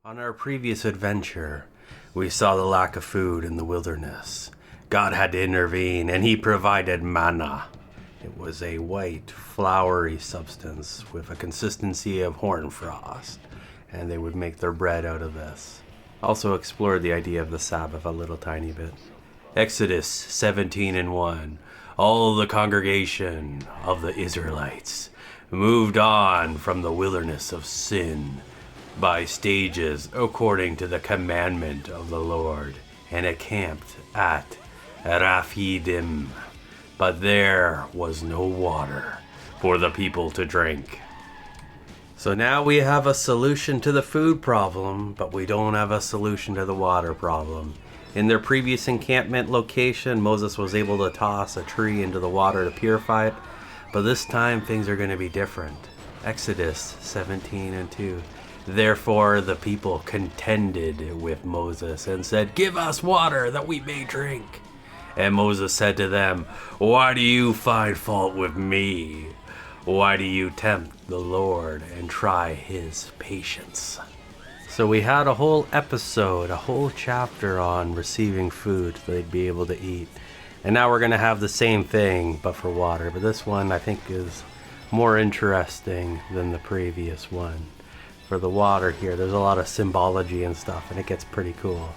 On our previous adventure, we saw the lack of food in the wilderness. God had to intervene, and he provided manna. It was a white, floury substance with a consistency of horn frost, and they would make their bread out of this. Also explored the idea of the Sabbath a little tiny bit. Exodus 17:1. All the congregation of the Israelites moved on from the wilderness of sin by stages according to the commandment of the Lord, and encamped at Raphidim. But there was no water for the people to drink. So now we have a solution to the food problem, but we don't have a solution to the water problem. In their previous encampment location, Moses was able to toss a tree into the water to purify it, but this time things are going to be different. Exodus 17:2. Therefore the people contended with Moses and said, "Give us water that we may drink." And Moses said to them, "Why do you find fault with me? Why do you tempt the Lord and try his patience?" So we had a whole episode, a whole chapter on receiving food so they'd be able to eat. And now we're going to have the same thing, but for water. But this one I think is more interesting than the previous one. For the water here, there's a lot of symbology and stuff, and it gets pretty cool.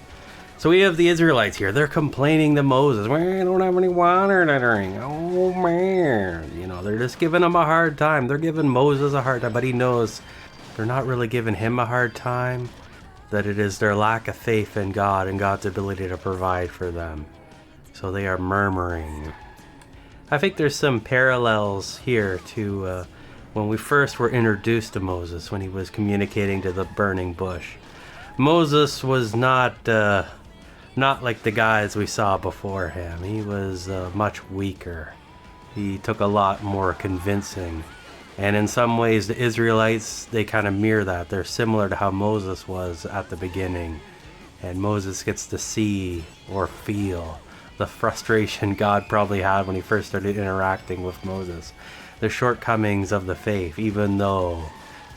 So we have the Israelites here. They're complaining to Moses, "We don't have any water to drink. Oh man." You know, they're just giving him a hard time. They're giving Moses a hard time, but he knows they're not really giving him a hard time, that it is their lack of faith in God and God's ability to provide for them. So they are murmuring. I think there's some parallels here to when we first were introduced to Moses, when he was communicating to the burning bush. Moses was not like the guys we saw before him. He was much weaker. He took a lot more convincing. And in some ways, the Israelites, they kind of mirror that. They're similar to how Moses was at the beginning. And Moses gets to see or feel the frustration God probably had when he first started interacting with Moses. The shortcomings of the faith, even though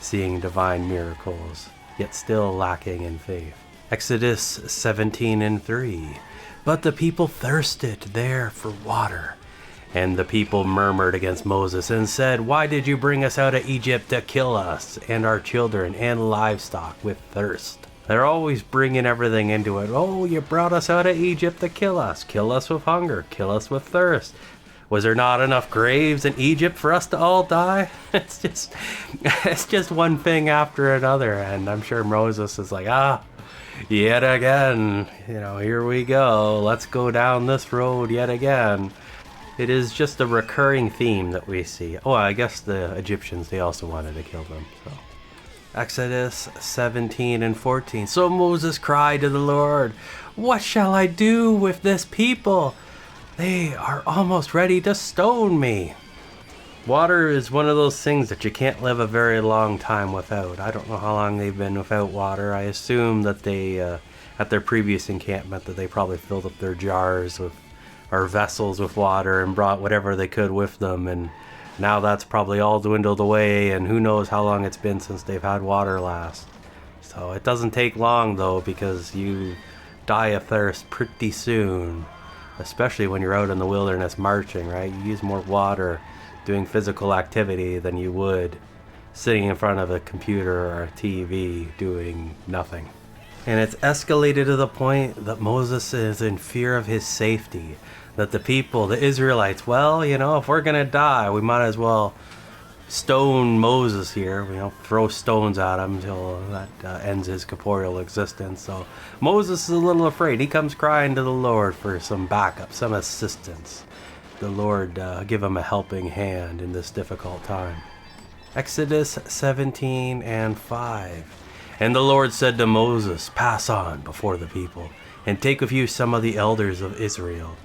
seeing divine miracles, yet still lacking in faith. Exodus 17:3. But the people thirsted there for water. And the people murmured against Moses and said, "Why did you bring us out of Egypt to kill us and our children and livestock with thirst?" They're always bringing everything into it. "Oh, you brought us out of Egypt to kill us with hunger, kill us with thirst. Was there not enough graves in Egypt for us to all die?" It's just one thing after another. And I'm sure Moses is like, yet again, here we go. Let's go down this road yet again. It is just a recurring theme that we see. Oh, I guess the Egyptians, they also wanted to kill them. So, Exodus 17:14. So Moses cried to the Lord, "What shall I do with this people? They are almost ready to stone me." Water is one of those things that you can't live a very long time without. I don't know how long they've been without water. I assume that they, at their previous encampment, that they probably filled up their jars with, or vessels with water and brought whatever they could with them. And now that's probably all dwindled away, and who knows how long it's been since they've had water last. So it doesn't take long, though, because you die of thirst pretty soon. Especially when you're out in the wilderness marching, right? You use more water doing physical activity than you would sitting in front of a computer or a TV doing nothing. And it's escalated to the point that Moses is in fear of his safety. That the people, the Israelites, well, if we're going to die, we might as well stone Moses here, throw stones at him until that ends his corporeal existence. So Moses is a little afraid. He comes crying to the Lord for some backup, some assistance. The Lord give him a helping hand in this difficult time. Exodus 17:5. And the Lord said to Moses, "Pass on before the people, and take with you some of the elders of Israel,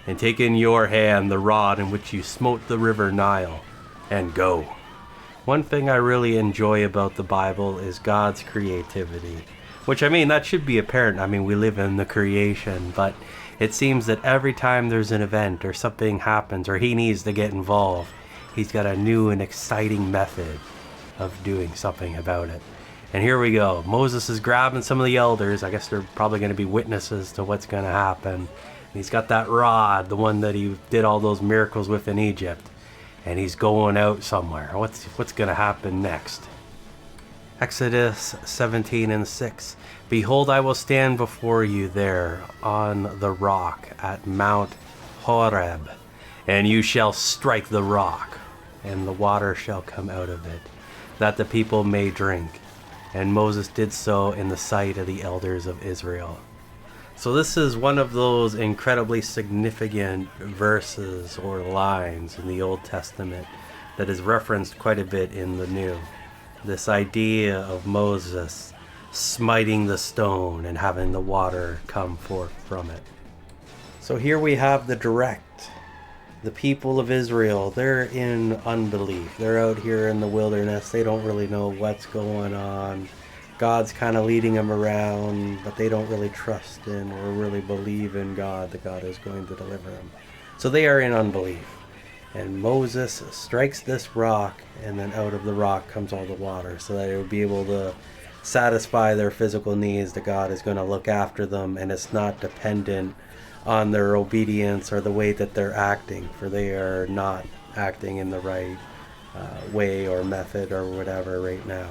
and take in your hand the rod in which you smote the river Nile, and go." One thing I really enjoy about the Bible is God's creativity. Which, that should be apparent. We live in the creation, but it seems that every time there's an event or something happens or he needs to get involved, he's got a new and exciting method of doing something about it. And here we go. Moses is grabbing some of the elders. I guess they're probably going to be witnesses to what's going to happen. And he's got that rod, the one that he did all those miracles with in Egypt. And he's going out somewhere. What's going to happen next? Exodus 17:6. Behold, I will stand before you there on the rock at Mount Horeb, and you shall strike the rock, and the water shall come out of it, that the people may drink. And Moses did so in the sight of the elders of Israel. So this is one of those incredibly significant verses or lines in the Old Testament that is referenced quite a bit in the New. This idea of Moses smiting the stone and having the water come forth from it. So here we have the direct. The people of Israel, they're in unbelief. They're out here in the wilderness. They don't really know what's going on. God's kind of leading them around, but they don't really trust in or really believe in God, that God is going to deliver them. So they are in unbelief. And Moses strikes this rock, and then out of the rock comes all the water, so that it would be able to satisfy their physical needs, that God is going to look after them, and it's not dependent on their obedience or the way that they're acting, for they are not acting in the right way or method or whatever right now.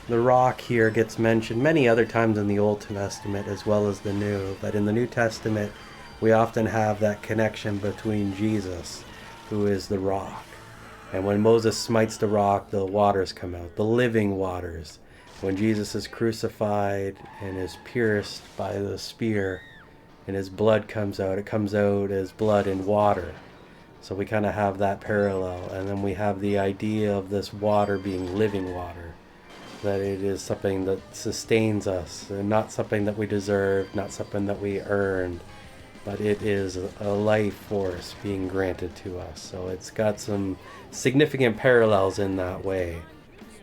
The rock here gets mentioned many other times in the Old Testament as well as the New, but in the New Testament we often have that connection between Jesus, who is the rock. And when Moses smites the rock, the waters come out, the living waters. When Jesus is crucified and is pierced by the spear and his blood comes out, it comes out as blood and water. So we kind of have that parallel. And then we have the idea of this water being living water, that it is something that sustains us, and not something that we deserve, not something that we earned, but it is a life force being granted to us. So it's got some significant parallels in that way,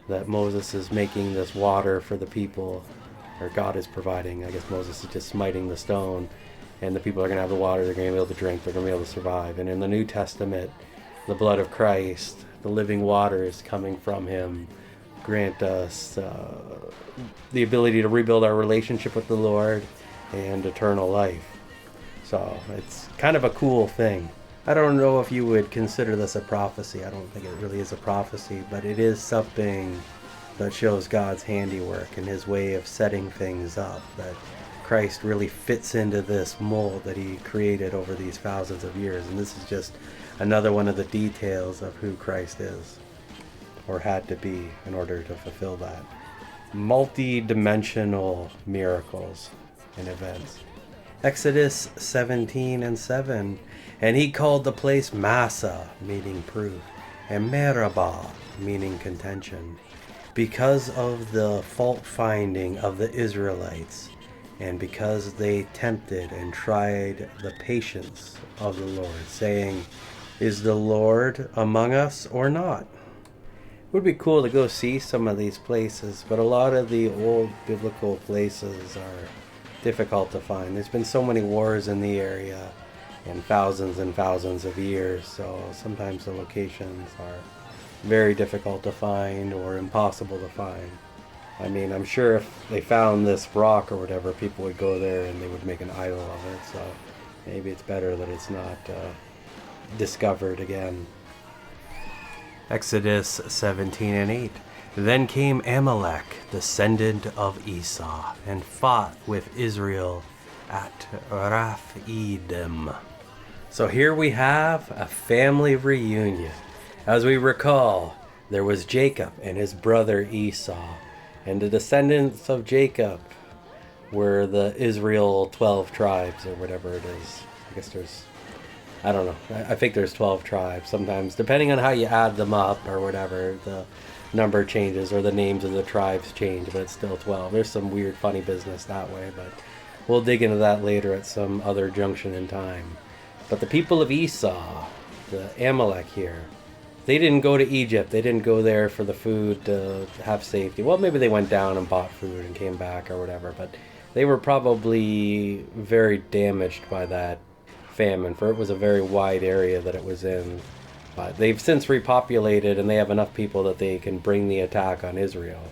that Moses is making this water for the people, or God is providing. I guess Moses is just smiting the stone, and the people are going to have the water, they're going to be able to drink, they're going to be able to survive. And in the New Testament, the blood of Christ, the living waters coming from him, grant us the ability to rebuild our relationship with the Lord and eternal life. So it's kind of a cool thing. I don't know if you would consider this a prophecy. I don't think it really is a prophecy, but it is something that shows God's handiwork and his way of setting things up, that Christ really fits into this mold that he created over these thousands of years. And this is just another one of the details of who Christ is, or had to be, in order to fulfill that. Multi-dimensional miracles and events. Exodus 17:7. And he called the place Massa, meaning proof, and Meribah, meaning contention, because of the fault finding of the Israelites, and because they tempted and tried the patience of the Lord, saying, is the Lord among us or not? It would be cool to go see some of these places, but a lot of the old biblical places are difficult to find. There's been so many wars in the area in thousands and thousands of years, so sometimes the locations are very difficult to find or impossible to find. I mean, I'm sure if they found this rock or whatever, people would go there and they would make an idol of it, so maybe it's better that it's not discovered again. Exodus 17:8. Then came Amalek, descendant of Esau, and fought with Israel at Rephidim. So here we have a family reunion. As we recall, there was Jacob and his brother Esau, and the descendants of Jacob were the Israel 12 tribes, or whatever it is. I guess I don't know. I think there's 12 tribes. Sometimes, depending on how you add them up or whatever, the number changes or the names of the tribes change, but it's still 12. There's some weird, funny business that way, but we'll dig into that later at some other junction in time. But the people of Esau, the Amalek here, they didn't go to Egypt. They didn't go there for the food to have safety. Well, maybe they went down and bought food and came back or whatever, but they were probably very damaged by that famine, for it was a very wide area that it was in. But they've since repopulated, and they have enough people that they can bring the attack on Israel.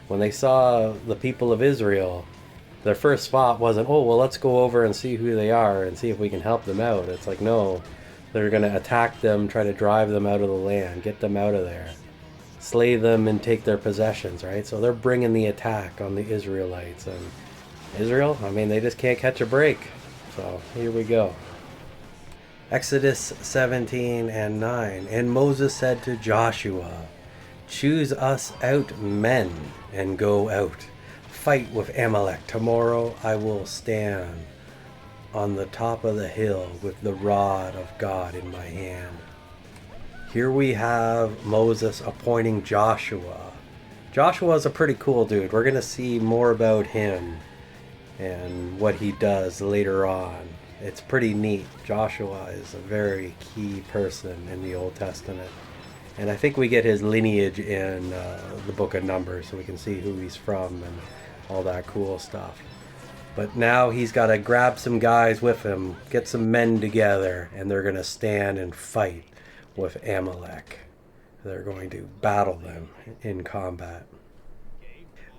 When they saw the people of Israel, their first thought wasn't, oh, well, let's go over and see who they are and see if we can help them out. It's like, no, they're going to attack them, try to drive them out of the land, get them out of there, slay them and take their possessions, right? So they're bringing the attack on the Israelites. And Israel, I mean, they just can't catch a break. So here we go. Exodus 17 and 9. And Moses said to Joshua, choose us out men and go out. Fight with Amalek. Tomorrow I will stand on the top of the hill with the rod of God in my hand. Here we have Moses appointing Joshua. Joshua is a pretty cool dude. We're going to see more about him and what he does later on. It's pretty neat. Joshua is a very key person in the Old Testament. And I think we get his lineage in the book of Numbers, so we can see who he's from and all that cool stuff. But now he's got to grab some guys with him, get some men together, and they're going to stand and fight with Amalek. They're going to battle them in combat.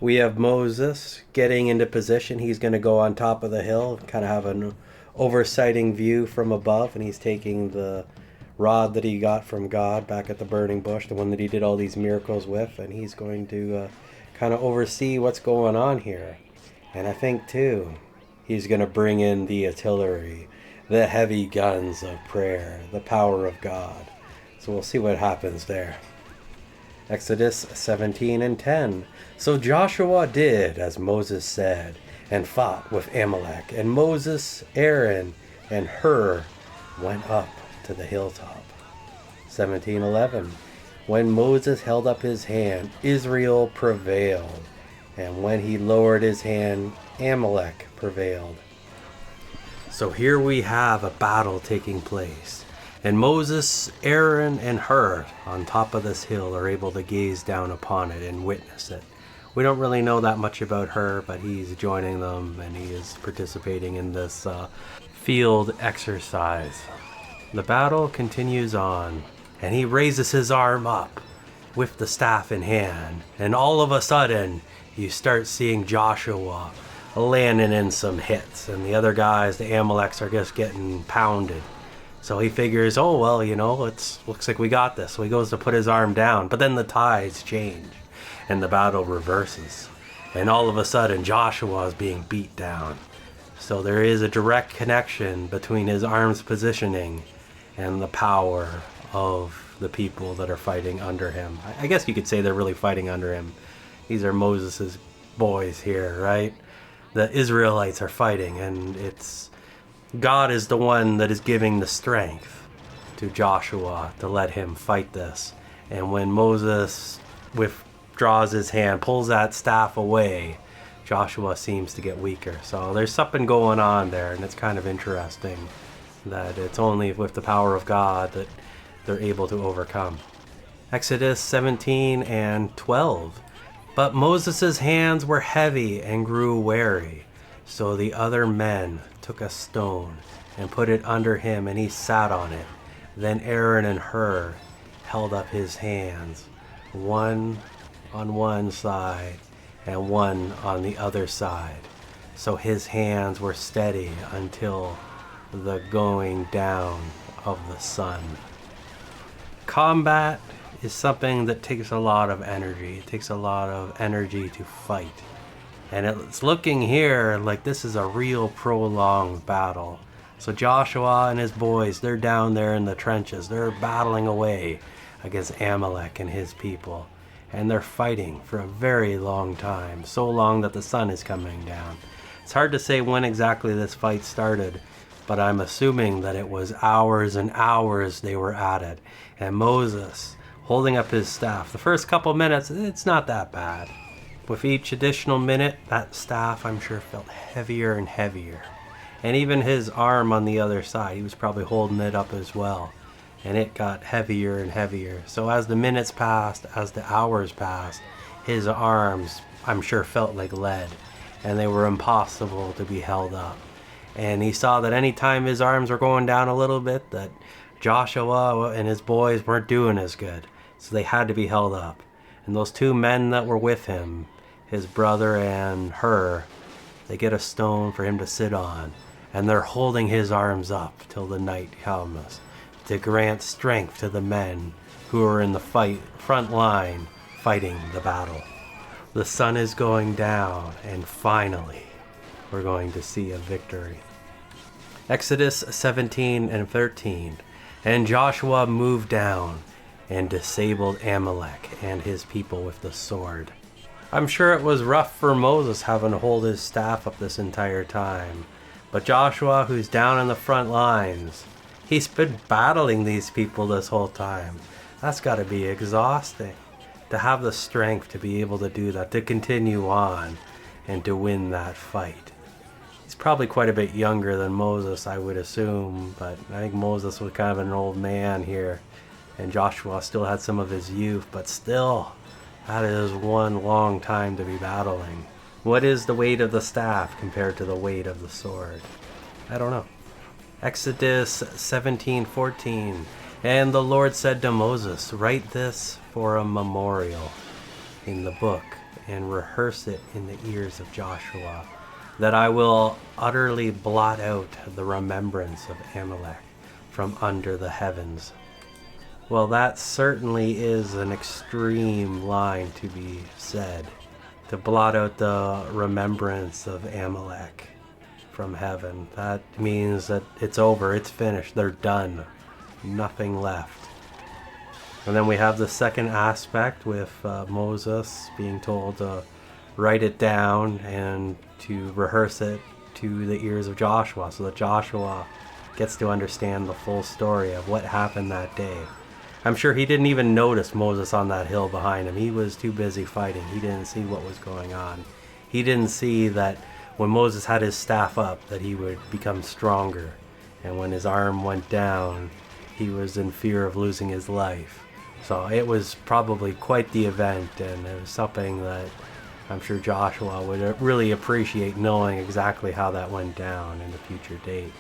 We have Moses getting into position. He's going to go on top of the hill, kind of have an oversighting view from above, and he's taking the rod that he got from God back at the burning bush, the one that he did all these miracles with, and he's going to kind of oversee what's going on here. And I think too, he's going to bring in the artillery, the heavy guns of prayer, the power of God. So we'll see what happens there. Exodus 17 and 10. So Joshua did as Moses said, and fought with Amalek. And Moses, Aaron, and Hur went up to the hilltop. 17:11. When Moses held up his hand, Israel prevailed. And when he lowered his hand, Amalek prevailed. So here we have a battle taking place. And Moses, Aaron, and Hur on top of this hill are able to gaze down upon it and witness it. We don't really know that much about Hur, but he's joining them and he is participating in this field exercise. The battle continues on, and he raises his arm up with the staff in hand, and all of a sudden you start seeing Joshua landing in some hits, and the other guys, the Amaleks, are just getting pounded. So he figures, oh well, you know, it looks like we got this. So he goes to put his arm down, but then the tides change and the battle reverses, and all of a sudden Joshua is being beat down. So there is a direct connection between his arm's positioning and the power of the people that are fighting under him. I guess you could say they're really fighting under him. These are Moses's boys here, right? The Israelites are fighting, and it's God is the one that is giving the strength to Joshua to let him fight this. And when Moses withdraws his hand, pulls that staff away, Joshua seems to get weaker. So there's something going on there, and it's kind of interesting that it's only with the power of God that they're able to overcome. Exodus 17 and 12. But Moses' hands were heavy and grew weary. So the other men took a stone and put it under him, and he sat on it. Then Aaron and Hur held up his hands, one on one side and one on the other side. So his hands were steady until the going down of the sun. Combat is something that takes a lot of energy. It takes a lot of energy to fight. And it's looking here like this is a real prolonged battle. So Joshua and his boys, they're down there in the trenches. They're battling away against Amalek and his people. And they're fighting for a very long time. So long that the sun is coming down. It's hard to say when exactly this fight started, but I'm assuming that it was hours and hours they were at it. And Moses holding up his staff. The first couple minutes, it's not that bad. With each additional minute, that staff, I'm sure, felt heavier and heavier. And even his arm on the other side, he was probably holding it up as well. And it got heavier and heavier. So as the minutes passed, as the hours passed, his arms, I'm sure, felt like lead. And they were impossible to be held up. And he saw that any time his arms were going down a little bit, that Joshua and his boys weren't doing as good. So they had to be held up. And those two men that were with him, his brother and Hur, they get a stone for him to sit on, and they're holding his arms up till the night comes to grant strength to the men who are in the front line fighting the battle. The sun is going down, and finally we're going to see a victory. Exodus 17 and 13. And Joshua moved down and disabled Amalek and his people with the sword. I'm sure it was rough for Moses having to hold his staff up this entire time. But Joshua, who's down in the front lines, he's been battling these people this whole time. That's got to be exhausting. To have the strength to be able to do that, to continue on and to win that fight. He's probably quite a bit younger than Moses, I would assume, but I think Moses was kind of an old man here, and Joshua still had some of his youth, but still, that is one long time to be battling. What is the weight of the staff compared to the weight of the sword? I don't know. Exodus 17:14. And the Lord said to Moses, write this for a memorial in the book and rehearse it in the ears of Joshua, that I will utterly blot out the remembrance of Amalek from under the heavens. Well, that certainly is an extreme line to be said, to blot out the remembrance of Amalek from heaven. That means that it's over, it's finished, they're done, nothing left. And then we have the second aspect with Moses being told to write it down and to rehearse it to the ears of Joshua, so that Joshua gets to understand the full story of what happened that day. I'm sure he didn't even notice Moses on that hill behind him. He was too busy fighting. He didn't see what was going on. He didn't see that when Moses had his staff up that he would become stronger, and when his arm went down he was in fear of losing his life. So it was probably quite the event, and it was something that I'm sure Joshua would really appreciate, knowing exactly how that went down in the future date.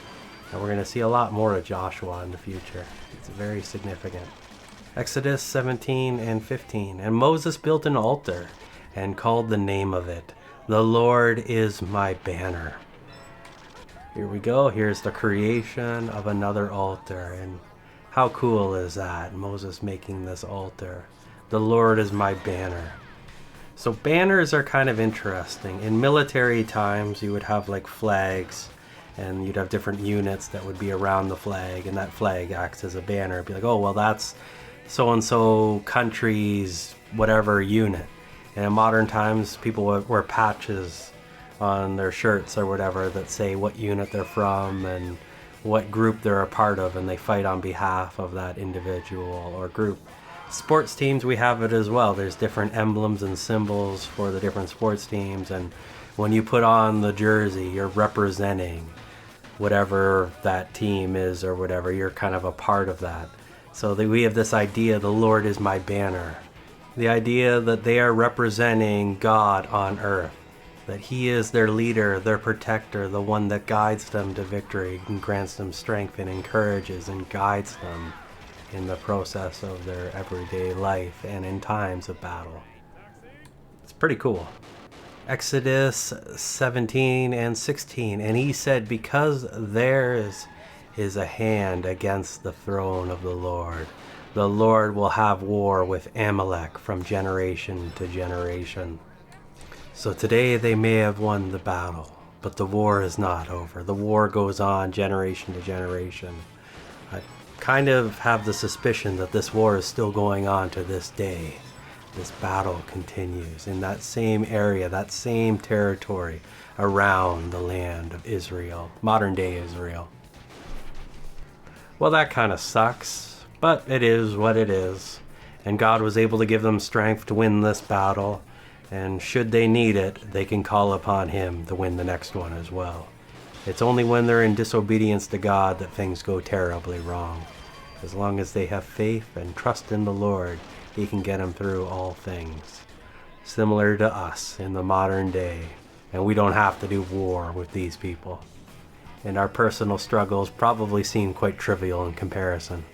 And we're going to see a lot more of Joshua in the future. It's very significant. Exodus 17 and 15. And Moses built an altar and called the name of it, "The Lord is my banner." Here we go. Here's the creation of another altar. And how cool is that? Moses making this altar. The Lord is my banner. So banners are kind of interesting. In military times, you would have like flags, and you'd have different units that would be around the flag, and that flag acts as a banner. It'd be like, oh, well, that's so-and-so country's whatever unit. And in modern times, people wear patches on their shirts or whatever that say what unit they're from and what group they're a part of, and they fight on behalf of that individual or group. Sports teams, we have it as well. There's different emblems and symbols for the different sports teams, and when you put on the jersey, you're representing whatever that team is or whatever. You're kind of a part of that. So we have this idea, the Lord is my banner. The idea that they are representing God on earth, that He is their leader, their protector, the one that guides them to victory and grants them strength and encourages and guides them in the process of their everyday life and in times of battle. It's pretty cool. Exodus 17 and 16. And he said, because theirs is a hand against the throne of the Lord will have war with Amalek from generation to generation. So today they may have won the battle, but the war is not over. The war goes on generation to generation. I kind of have the suspicion that this war is still going on to this day. This battle continues in that same area, that same territory around the land of Israel, modern day Israel. Well, that kind of sucks, but it is what it is. And God was able to give them strength to win this battle. And should they need it, they can call upon Him to win the next one as well. It's only when they're in disobedience to God that things go terribly wrong. As long as they have faith and trust in the Lord, He can get them through all things. Similar to us in the modern day. And we don't have to do war with these people. And our personal struggles probably seem quite trivial in comparison.